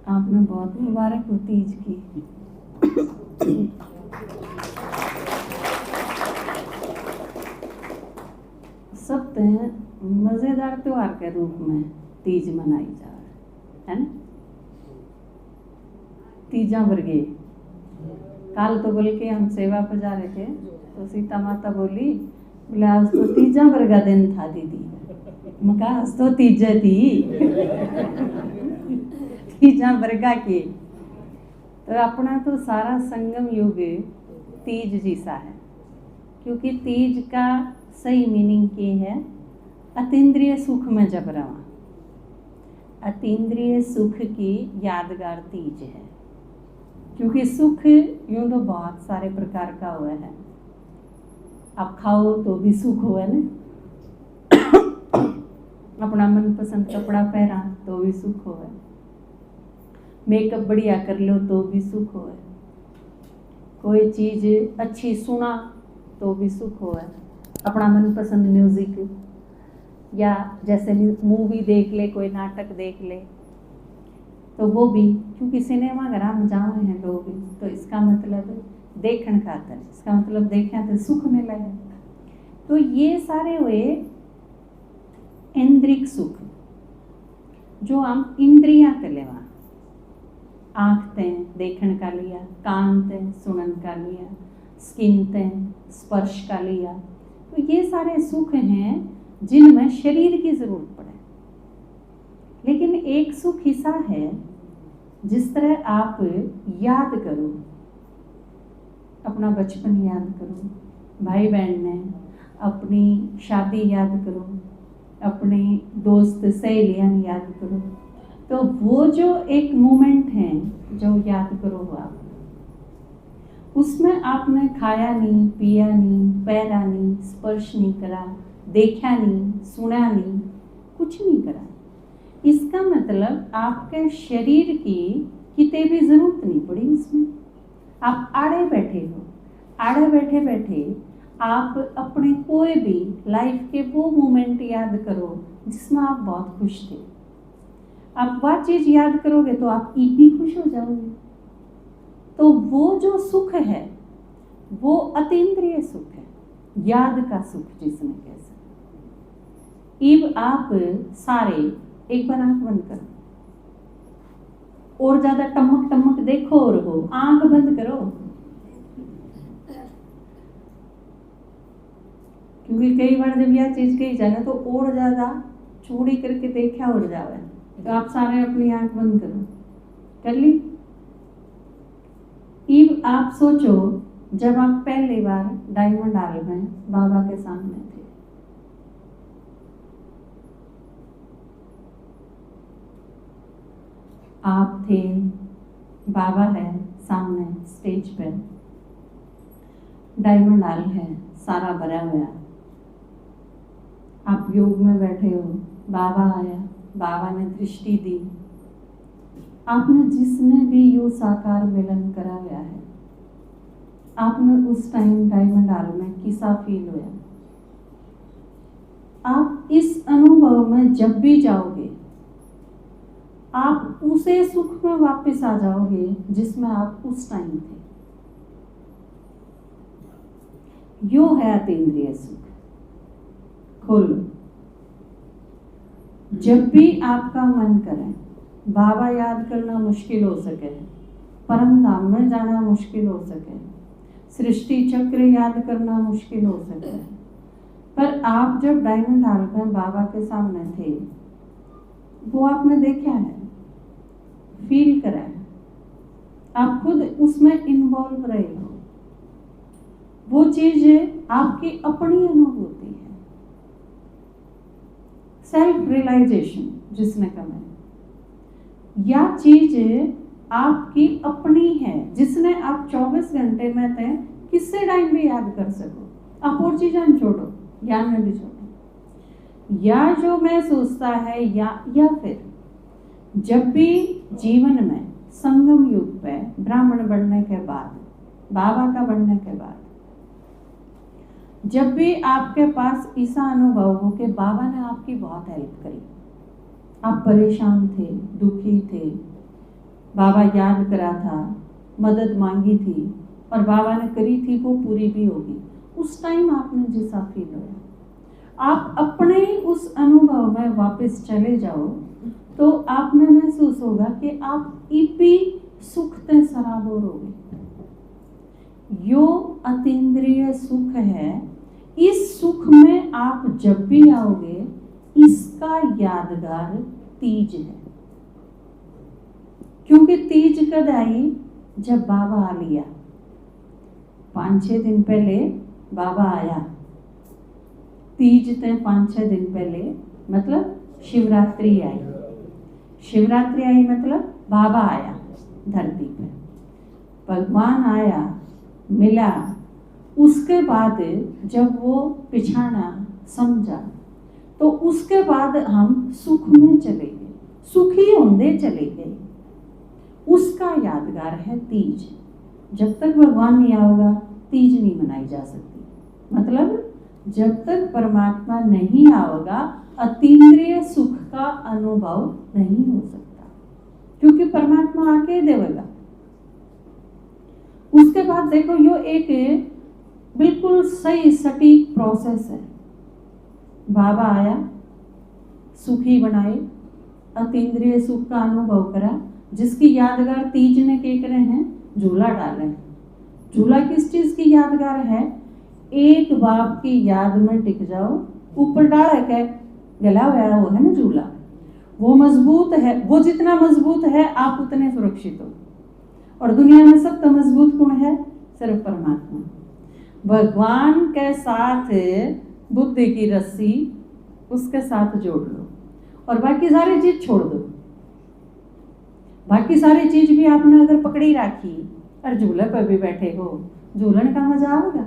आपने बहुत मुबारक हो तीज की। सब मजेदार त्योहार के रूप में तीज मनाई जा रहा है ना। तीजा वर्गे काल तो बोल के हम सेवा पर जा रहे थे तो सीता माता बोली, बोले आज तो तीजा वर्गा दिन था दीदी। मैं कहा आज तो तीजा थी। तीजा वर्गा के तो अपना तो सारा संगम युग तीज जैसा है, क्योंकि तीज का सही मीनिंग ये है अतीन्द्रिय सुख में जब रवा। अतीन्द्रिय सुख की यादगार तीज है, क्योंकि सुख यूं तो बहुत सारे प्रकार का हुआ है। आप खाओ तो भी सुख हुआ ना, अपना मनपसंद कपड़ा पहना तो भी सुख हुआ, मेकअप बढ़िया कर लो तो भी सुख हुआ, कोई चीज अच्छी सुना तो भी सुख हुआ, अपना मनपसंद म्यूजिक या जैसे मूवी देख ले, कोई नाटक देख ले तो वो भी, क्योंकि सिनेमा घर में जाओ हैं लोग तो इसका मतलब देखने खातर, इसका मतलब देखने तो सुख मिला है। तो ये सारे हुए इंद्रिक सुख जो हम इंद्रियां तलेवा, आँख ते देखने का लिया, कान ते सुनन का लिया, स्किन ते स्पर्श का लिया, तो ये सारे सुख हैं जिनमें शरीर की जरूरत पड़े। लेकिन एक सुख ऐसा है जिस तरह आप याद करो, अपना बचपन याद करो, भाई बहन ने अपनी शादी याद करो, अपने दोस्त सहेलियां याद करो, तो वो जो एक मोमेंट है जो याद करो आप, उसमें आपने खाया नहीं, पिया नहीं, पैरा नहीं, स्पर्श नहीं करा, देखा नहीं, सुना नहीं, कुछ नहीं करा। इसका मतलब आपके शरीर की किते भी जरूरत नहीं पड़ी इसमें। आप आड़े बैठे हो, आड़े बैठे बैठे आप अपने कोई भी लाइफ के वो मोमेंट याद करो जिसमें आप बहुत खुश थे। आप वह चीज याद करोगे तो आप भी खुश हो जाओगे। तो वो जो सुख है वो अतीन्द्रिय सुख है, याद का सुख जिसने कह सकते। इब आप सारे एक बार आंख बंद करो, और ज्यादा टमक टमक देखो और हो, आंख बंद करो, क्योंकि कई बार जब यह चीज कही जाए तो और ज्यादा चूड़ी करके देखा और जावे। तो आप सारे अपनी आंख बंद करो, कर ली। इब आप सोचो जब आप पहली बार डायमंड हॉल में बाबा के सामने थे, आप थे, बाबा है सामने स्टेज पे, डायमंड हॉल है सारा भरा हुआ, आप योग में बैठे हो, बाबा आया, बाबा ने दृष्टि दी, आपने जिसने भी योग साकार मिलन करा हुआ है, आपने उस टाइम डायमंड हॉल में किसा फील हुआ। आप इस अनुभव में जब भी जाओगे आप उसे सुख में वापस आ जाओगे जिसमें आप उस टाइम थे। यो है अतीन्द्रिय सुख। खोलो, जब भी आपका मन करे, बाबा याद करना मुश्किल हो सके, परम धाम में जाना मुश्किल हो सके, सृष्टि चक्र याद करना मुश्किल हो सके, पर आप जब डायमंड हॉल में बाबा के सामने थे, वो आपने देखा है, फील करा है, आप खुद उसमें इन्वॉल्व रहे हो, वो चीज आपकी अपनी अनुभूति है, सेल्फ रियलाइजेशन जिसने कहा, या चीज आपकी अपनी है जिसने आप 24 घंटे में थे किससे टाइम भी याद कर सको। आप और चीजें छोड़ो, ज्ञान में भी छोड़ो, या जो मैं सोचता है, या फिर जब भी जीवन में संगम युग पे ब्राह्मण बनने के बाद, बाबा का बनने के बाद, जब भी आपके पास ऐसा अनुभव हो कि बाबा ने आपकी बहुत हेल्प करी, आप परेशान थे, दुखी थे, बाबा याद करा था, मदद मांगी थी और बाबा ने करी थी, वो पूरी भी होगी। उस टाइम आपने जैसा फील होया, आप अपने उस अनुभव में वापस चले जाओ तो आप में महसूस होगा कि आप इपी सुख ते सराबोर हो गए। यो अतीन्द्रिय सुख है, इस सुख में आप जब भी आओगे, इसका यादगार तीज है। क्योंकि तीज कद आई? जब बाबा आ लिया। 5-6 दिन पहले बाबा आया, तीज ते 5-6 दिन पहले, मतलब शिवरात्रि आई। शिवरात्रि आई मतलब बाबा आया धरती पे, भगवान आया, मिला। उसके बाद जब वो पिछाना समझा तो उसके बाद हम सुख में चले गए, सुखी होंदे चले गए। उसका यादगार है तीज। जब तक भगवान नहीं आओगा तीज नहीं मनाई जा सकती। मतलब जब तक परमात्मा नहीं आओगा अतीन्द्रिय सुख का अनुभव नहीं हो सकता, क्योंकि परमात्मा आके देवेगा। उसके बाद देखो, यो एक बिल्कुल सही सटीक प्रोसेस है। बाबा आया, सुखी बनाए, अतीन्द्रिय सुख का अनुभव करा, जिसकी यादगार तीज ने के करे हैं, झूला डाले। झूला किस चीज की यादगार है? एक बाप की याद में टिक जाओ। ऊपर डाला के गला हुआ वो है ना झूला, वो मजबूत है। वो जितना मजबूत है आप उतने सुरक्षित हो। और दुनिया में सब तो मजबूत कौन है? सिर्फ परमात्मा। भगवान के साथ बुद्धि की रस्सी उसके साथ जोड़ लो और बाकी सारी चीज छोड़ दो। बाकी सारी चीज भी आपने अगर पकड़ी राखी और झूले पर भी बैठे हो, झूलन का मजा आएगा।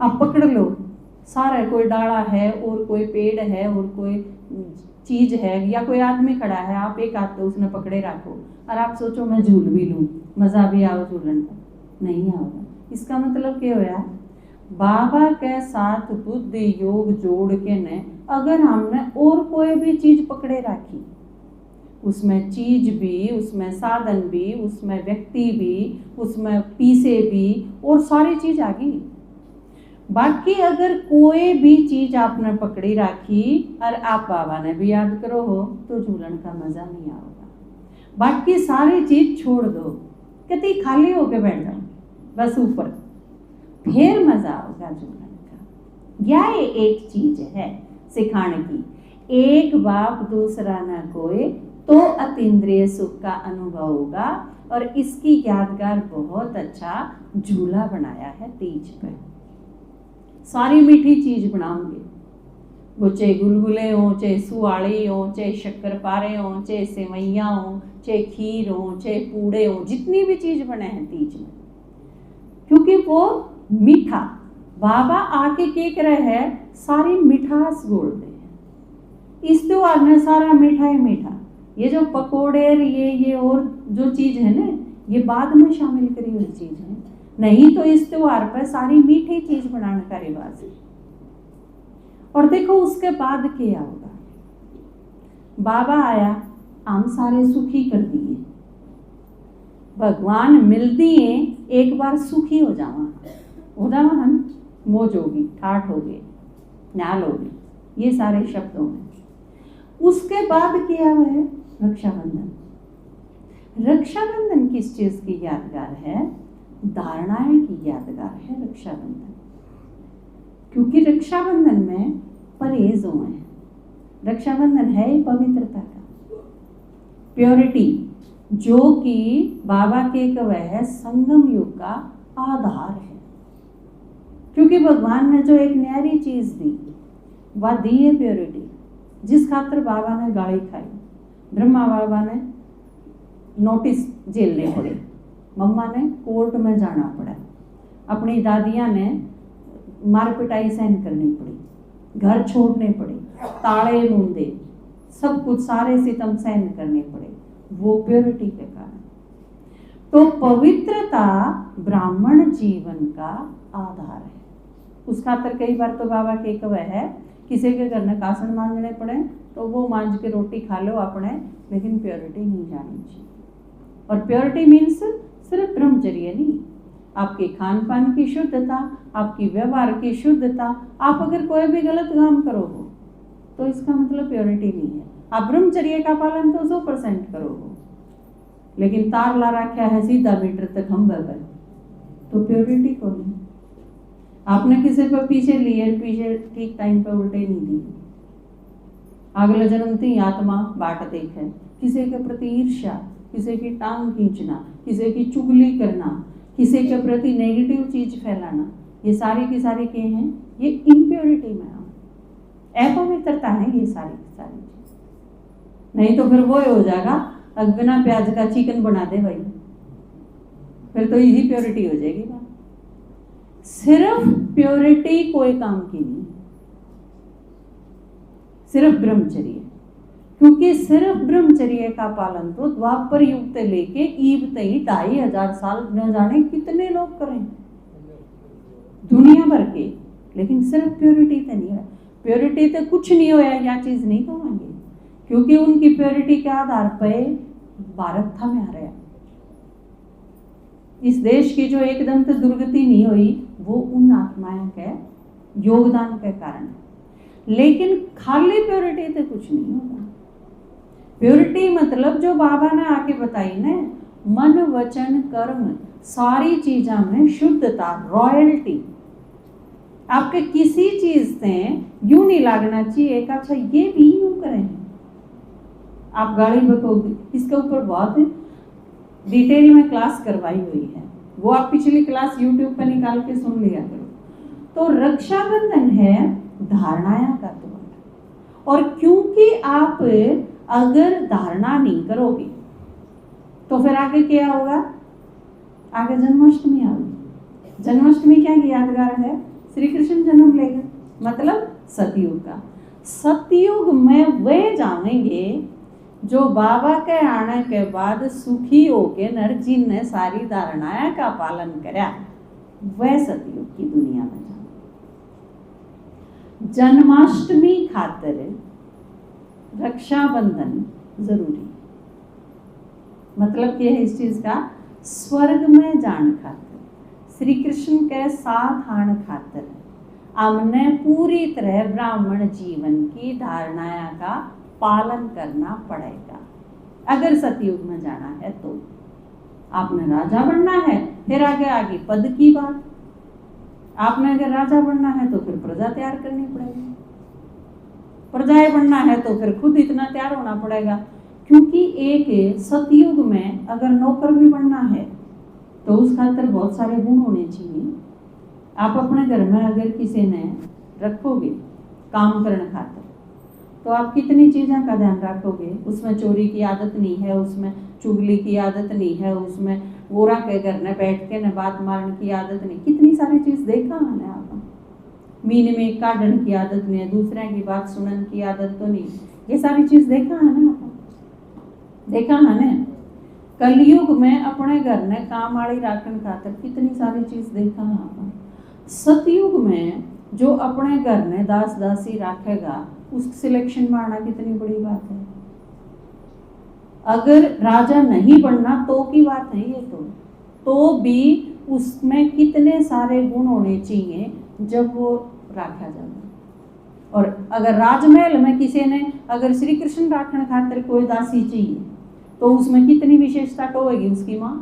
आप पकड़ लो सारा, कोई डाला है और कोई पेड़ है और कोई चीज है या कोई आदमी खड़ा है, आप एक हाथ तो उसने पकड़े रखो और आप सोचो मैं झूल भी लूं, मजा भी आओ झूलन का, नहीं आओगा। इसका मतलब क्या होया? बाबा के साथ बुद्धि योग जोड़ के ने अगर हमने और कोई भी चीज पकड़े रखी, उसमें चीज भी, उसमें साधन भी, उसमें व्यक्ति भी, उसमें पीसे भी, और सारी चीज आ गई। बाकी अगर कोई भी चीज आपने पकड़ी रखी और आप बाबा ने भी याद करो हो तो झूलन का मजा नहीं आएगा। बाकी सारी चीज छोड़ दो, कति खाली होके बैठ जाओ बस ऊपर, फिर मजा आएगा झूलन का। यह एक चीज है सिखाने की, एक बाप दूसरा ना कोई तो अतीन्द्रिय सुख का अनुभव होगा। और इसकी यादगार बहुत अच्छा झूला बनाया है तीज पे। सारी मीठी चीज बनाओगे, वो चाहे गुलगुले हो, चाहे सुआड़ी हो, चाहे शक्करपारे हो, चाहे सेवैयाँ हो, चाहे खीर हो, चाहे पूड़े हो, जितनी भी चीज बने हैं तीज में, क्योंकि वो मीठा बाबा आके के करे है, सारी मिठास गोल दे। इस त्योहार में सारा मीठा ही मीठा। ये जो पकोड़े ये और जो चीज है ना, ये बाद में शामिल करी हुई चीज है, नहीं तो इस त्योहार पर सारी मीठी चीज बनाने का रिवाज है। और देखो उसके बाद क्या होगा? बाबा आया, हम सारे सुखी कर दिए, भगवान मिल दिए, एक बार सुखी हो जावा हम, मौज होगी, ठाठ होगी, न्याल होगी, ये सारे शब्द होंगे। उसके बाद क्या है? रक्षाबंधन। रक्षाबंधन किस चीज की यादगार है? धारणाएं की यादगार है रक्षाबंधन, क्योंकि रक्षाबंधन में परहेजों है। रक्षाबंधन है पवित्रता का, प्योरिटी, जो कि बाबा के कवे है संगम युग का आधार है। क्योंकि भगवान ने जो एक न्यारी चीज दी, वह दी है प्योरिटी, जिस खातर बाबा ने गाली खाई, ब्रह्मा बाबा ने नोटिस झेलने पड़े, मम्मा ने कोर्ट में जाना पड़ा, अपनी दादियाँ ने मार पिटाई सहन करनी पड़ी, घर छोड़ने पड़े, ताले मूंदे, सब कुछ सारे सितम सहन करने पड़े, वो प्योरिटी के कारण। तो पवित्रता ब्राह्मण जीवन का आधार है। उस खातर कई बार तो बाबा के कवे है, किसी के घर में कासन मांजने पड़े तो वो मांज के रोटी खा लो अपने, लेकिन प्योरिटी नहीं जानी चाहिए। और प्योरिटी मीन्स सिर्फ ब्रह्मचर्य नहीं, आपके खान पान की शुद्धता, आपकी व्यवहार की शुद्धता। आप अगर कोई भी गलत काम करोगे तो इसका मतलब प्योरिटी नहीं है। आप ब्रह्मचर्य का पालन तो 100% करोगे, लेकिन तार ला रखा है सीधा मीटर तक हम पर, तो प्योरिटी को नहीं। आपने किसी पर पीछे लिए, पीछे ठीक टाइम पर उल्टे नहीं दिए, अगले जन्मती आत्मा बाट देखे, किसी के प्रति ईर्ष्या, किसी की टांग खींचना, किसी की चुगली करना, किसी के प्रति नेगेटिव चीज फैलाना, ये सारी की सारी क्या हैं? ये इम्प्योरिटी में अपवित्रता है ये सारी की सारी चीज। नहीं तो फिर वो हो जाएगा बिना प्याज का चिकन बना दे भाई, फिर तो इजी प्योरिटी हो जाएगी बात। सिर्फ प्योरिटी कोई काम की नहीं, सिर्फ ब्रह्मचर्य, क्योंकि सिर्फ ब्रह्मचर्य का पालन तो द्वापर युग से लेके ईब तक 2500 साल न जाने कितने लोग करें दुनिया भर के, लेकिन सिर्फ प्योरिटी तो नहीं है। प्योरिटी तो कुछ नहीं होया, यह चीज नहीं कहेंगे, क्योंकि उनकी प्योरिटी के आधार पर भारत था में आ रहा है। इस देश की जो एकदम से दुर्गति नहीं हुई वो उन आत्माओं के योगदान के कारण है। लेकिन खाली प्योरिटी तो कुछ नहीं होगा। प्योरिटी मतलब जो बाबा ने आके बताई ना, मन वचन कर्म सारी चीजों में शुद्धता, रॉयल्टी। आपके किसी चीज से यूं नहीं लागना चाहिए कि अच्छा ये भी यूं करें। आप गाड़ी बकोगे, इसके ऊपर बहुत डिटेल में क्लास करवाई हुई है, वो आप पिछली क्लास यूट्यूब पर निकाल के सुन लिया करो। तो रक्षाबंधन है धारणाया का त्योहार, और क्योंकि आप अगर धारणा नहीं करोगे तो फिर आगे क्या होगा? आगे जन्माष्टमी आएगी। जन्माष्टमी क्या यादगार है? श्री कृष्ण जन्म लेगा, मतलब सतयुग का। सतयुग में वे जानेंगे जो बाबा के आने के बाद सुखी होके नर जी ने सारी धारणाएं का पालन कराया, वह सतयुग की दुनिया में जाने। जन्माष्टमी खातिर रक्षाबंधन जरूरी, मतलब क्या है इस चीज का? स्वर्ग में जान खातिर, श्री कृष्ण के साथ आने खातिर हमने पूरी तरह ब्राह्मण जीवन की धारणाएं का पालन करना पड़ेगा। अगर सतयुग में जाना है तो आपने राजा बनना है, फिर आगे पद की बात। आपने अगर राजा बनना है तो फिर प्रजा तैयार करनी पड़ेगी, प्रजाएं बनना है तो फिर खुद इतना तैयार होना पड़ेगा। क्योंकि एक सतयुग में अगर नौकर भी बनना है तो उस खातिर बहुत सारे गुण होने चाहिए। आप अपने घर में अगर किसी ने रखोगे काम करने खातिर, तो आप कितनी चीज़ों का ध्यान रखोगे? उसमें चोरी की आदत नहीं है, उसमें चुगली की आदत नहीं है, उसमें गोरा के घर में बैठ के न बात मारने की आदत नहीं। कितनी सारी चीज़ देखा है आप। मीन में काटने की आदत नहीं है, दूसरे की बात सुनने की आदत तो नहीं। ये सारी चीज़ देखा है ना आप, देखा है ना। कलयुग में अपने घर ने काम वाली राखन खातर कितनी सारी चीज़ देखा है आप। सतयुग में जो अपने घर ने दास दासी रखेगा उस सिलेक्शन में आना कितनी बड़ी बात है। अगर राजा नहीं बनना तो की बात है ये, तो भी उसमें कितने सारे गुण होने चाहिए जब वो रखा जाए। और अगर राजमहल में किसी ने अगर श्री कृष्ण राखण खातिर कोई दासी चाहिए तो उसमें कितनी विशेषता होगी उसकी माँ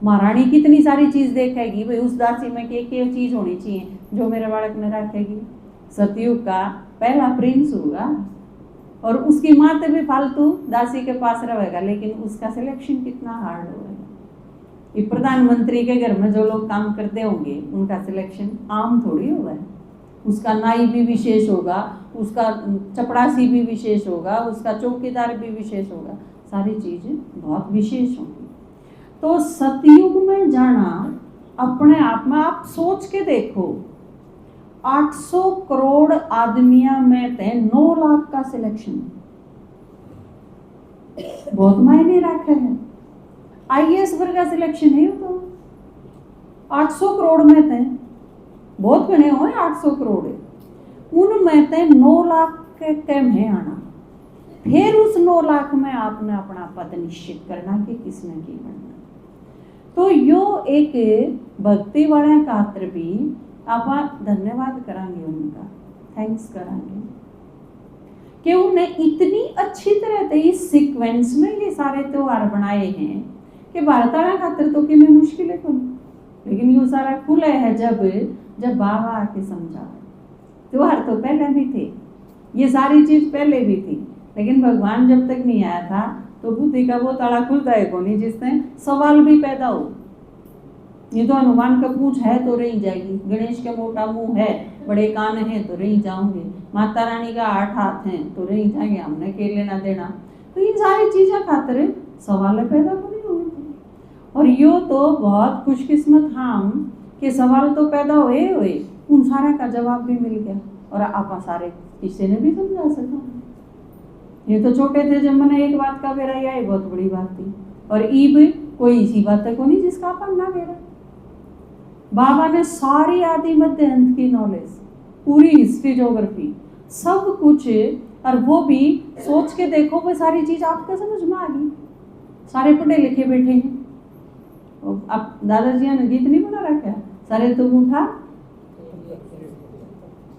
महारानी कितनी सारी चीज देखेगी, भाई उस दासी में क्या चीज होनी चाहिए जो मेरे बालक ने रखेगी। सतयुग का पहला प्रिंस होगा और उसकी माँ तो भी फालतू दासी के पास रहेगा, लेकिन उसका सिलेक्शन कितना हार्ड होगा। ये प्रधानमंत्री के घर में जो लोग काम करते होंगे उनका सिलेक्शन आम थोड़ी होगा। उसका नाई भी विशेष होगा, उसका चपड़ासी भी विशेष होगा, उसका चौकीदार भी विशेष होगा, सारी चीजें बहुत विशेष होंगी। तो सतयुग में जाना अपने आप में आप सोच के देखो, 800 करोड़ आदमियों में थे 9 लाख का सिलेक्शन, बहुत मायने रखे हैं। आईएएस वर्ग का सिलेक्शन है तो 800 करोड़ में थे, बहुत बने हुए 800 करोड़, उनमें थे 9 लाख के कम है आना। फिर उस 9 लाख में आपने अपना पद निश्चित करना कि किसने की बनना। तो यो एक भक्ति वाले खातर भी आप धन्यवाद करांगे, उनका थैंक्स करांगे कि उन्हें इतनी अच्छी तरह से इस सीक्वेंस में ये सारे त्योहार बनाए हैं कि भारताला खातर तो कि मैं मुश्किल है कौन, लेकिन ये सारा खुला है जब बाबा आके समझा। त्योहार तो पहले भी थे, ये सारी चीज पहले भी थी, लेकिन भगवान जब तक नहीं आया था तो बुद्धि का वो ताला खुलता है कौन, जिससे सवाल भी पैदा हो। ये तो हनुमान का पूंछ है तो रही जाएगी, गणेश का मोटा मुंह है, बड़े कान हैं तो रही जाओगे, माता रानी का 8 हाथ हैं तो रही जाएंगे, हमने के लेना देना। तो इन सारी चीज़ों खातिर सवाल पैदा नहीं हुए। और यो तो बहुत खुशकिस्मत हम कि सवाल तो पैदा हुए उन सारे का जवाब भी मिल गया और आप सारे किसी ने भी समझा सका। ये तो छोटे थे जब मैंने एक बात का बेरा, यह बहुत बड़ी बात थी, और ईब कोई इसी बात को नहीं जिसका अपन ना बेरा। बाबा ने सारी आदि मध्य अंत की नॉलेज, पूरी हिस्ट्री ज्योग्राफी सब कुछ, और वो भी सोच के देखो वो सारी चीज आपको समझ में आ गई। सारे पढ़े लिखे बैठे हैं। अब दादाजी ने गीत नहीं बना रखा, सारे तो उठा,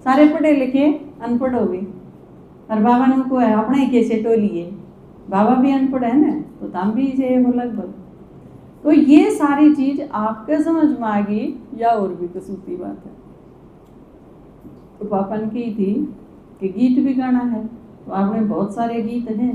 सारे पढ़े लिखे अनपढ़ हो गए, और बाबा ने उनको अपने कैसे टोलिए, बाबा भी अनपढ़ है ना तो तम भी से हो लगभग। तो ये सारी चीज आपके समझ में आ गई या और भी कसूती बात है। तो पापा ने की थी कि गीत भी गाना है, तो आपने बहुत सारे गीत हैं